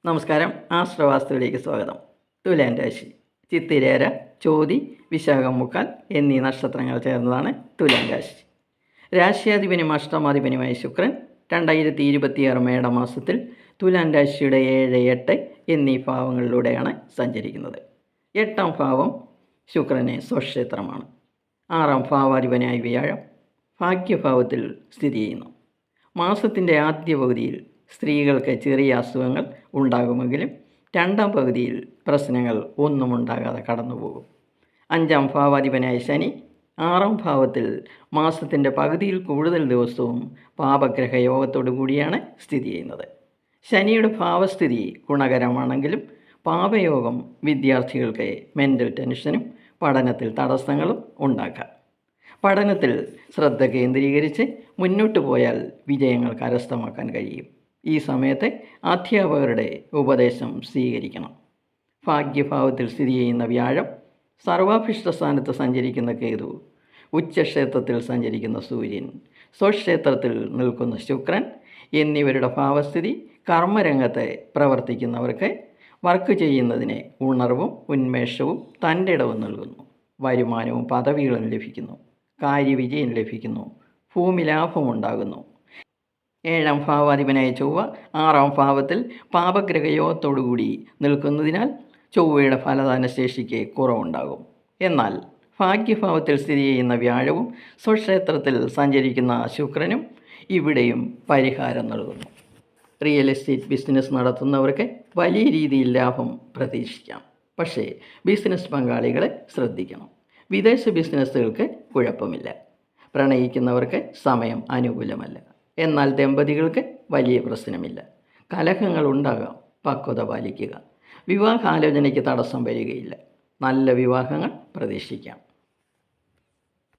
നമസ്കാരം. ആശ്രവാസ്തുവിലേക്ക് സ്വാഗതം. തുലാൻ രാശി ചിത്തിരേര, ചോതി, വിശാഖം മുക്കാൽ എന്നീ നക്ഷത്രങ്ങൾ ചേർന്നതാണ് തുലാൻ രാശി. രാശ്യാധിപനും അഷ്ടമാധിപനുമായ ശുക്രൻ 2026 മേടമാസത്തിൽ തുലാൻ രാശിയുടെ 7, 8 എന്നീ ഭാവങ്ങളിലൂടെയാണ് സഞ്ചരിക്കുന്നത്. 8ാം ഭാവം ശുക്രനെ സ്വക്ഷേത്രമാണ്. 6ാം ഭാവാധിപനായ വ്യാഴം ഭാഗ്യഭാവത്തിൽ സ്ഥിതി ചെയ്യുന്നു. മാസത്തിൻ്റെ ആദ്യ പകുതിയിൽ സ്ത്രീകൾക്ക് ചെറിയ അസുഖങ്ങൾ ഉണ്ടാകുമെങ്കിലും 2ാം പകുതിയിൽ പ്രശ്നങ്ങൾ ഒന്നും ഉണ്ടാകാതെ കടന്നുപോകും. 5ാം ഭാവാധിപനായ ശനി 6ാം ഭാവത്തിൽ മാസത്തിൻ്റെ പകുതിയിൽ കൂടുതൽ ദിവസവും പാപഗ്രഹ യോഗത്തോടു കൂടിയാണ് സ്ഥിതി ചെയ്യുന്നത്. ശനിയുടെ ഭാവസ്ഥിതി ഗുണകരമാണെങ്കിലും പാപയോഗം വിദ്യാർത്ഥികൾക്ക് മെൻ്റൽ ടെൻഷനും പഠനത്തിൽ തടസ്സങ്ങളും ഉണ്ടാക്കാം. പഠനത്തിൽ ശ്രദ്ധ കേന്ദ്രീകരിച്ച് മുന്നോട്ട് പോയാൽ വിജയങ്ങൾ കരസ്ഥമാക്കാൻ കഴിയും. ഈ സമയത്ത് അധ്യാപകരുടെ ഉപദേശം സ്വീകരിക്കണം. ഭാഗ്യഭാവത്തിൽ സ്ഥിതി ചെയ്യുന്ന വ്യാഴം, സർവാഭിഷ്ട സ്ഥാനത്ത് സഞ്ചരിക്കുന്ന കേതു, ഉച്ചക്ഷേത്രത്തിൽ സഞ്ചരിക്കുന്ന സൂര്യൻ, സ്വക്ഷേത്രത്തിൽ നിൽക്കുന്ന ശുക്രൻ എന്നിവരുടെ ഭാവസ്ഥിതി കർമ്മരംഗത്ത് പ്രവർത്തിക്കുന്നവർക്ക് വർക്ക് ചെയ്യുന്നതിന് ഉണർവും ഉന്മേഷവും തൻ്റെ ഇടവും നൽകുന്നു. വരുമാനവും പദവികളും ലഭിക്കുന്നു. കാര്യവിജയം ലഭിക്കുന്നു. ഭൂമി ലാഭമുണ്ടാകുന്നു. 7ാം ഭാവാധിപനായ ചൊവ്വ 6ാം ഭാവത്തിൽ പാപഗ്രഹയോഗത്തോടുകൂടി നിൽക്കുന്നതിനാൽ ചൊവ്വയുടെ ഫലദാനശേഷിക്ക് കുറവുണ്ടാകും. എന്നാൽ ഭാഗ്യഭാവത്തിൽ സ്ഥിതി ചെയ്യുന്ന വ്യാഴവും സ്വക്ഷേത്രത്തിൽ സഞ്ചരിക്കുന്ന ശുക്രനും ഇവിടെയും പരിഹാരം നൽകുന്നു. റിയൽ എസ്റ്റേറ്റ് ബിസിനസ് നടത്തുന്നവർക്ക് വലിയ രീതിയിൽ ലാഭം പ്രതീക്ഷിക്കാം. പക്ഷേ ബിസിനസ് പങ്കാളികളെ ശ്രദ്ധിക്കണം. വിദേശ ബിസിനസ്സുകൾക്ക് കുഴപ്പമില്ല. പ്രണയിക്കുന്നവർക്ക് സമയം അനുകൂലമല്ല. എന്നാൽ ദമ്പതികൾക്ക് വലിയ പ്രശ്നമില്ല. കലഹങ്ങൾ ഉണ്ടാകാം. പക്വത പാലിക്കുക. വിവാഹാലോചനയ്ക്ക് തടസ്സം വരികയില്ല. നല്ല വിവാഹങ്ങൾ പ്രതീക്ഷിക്കാം.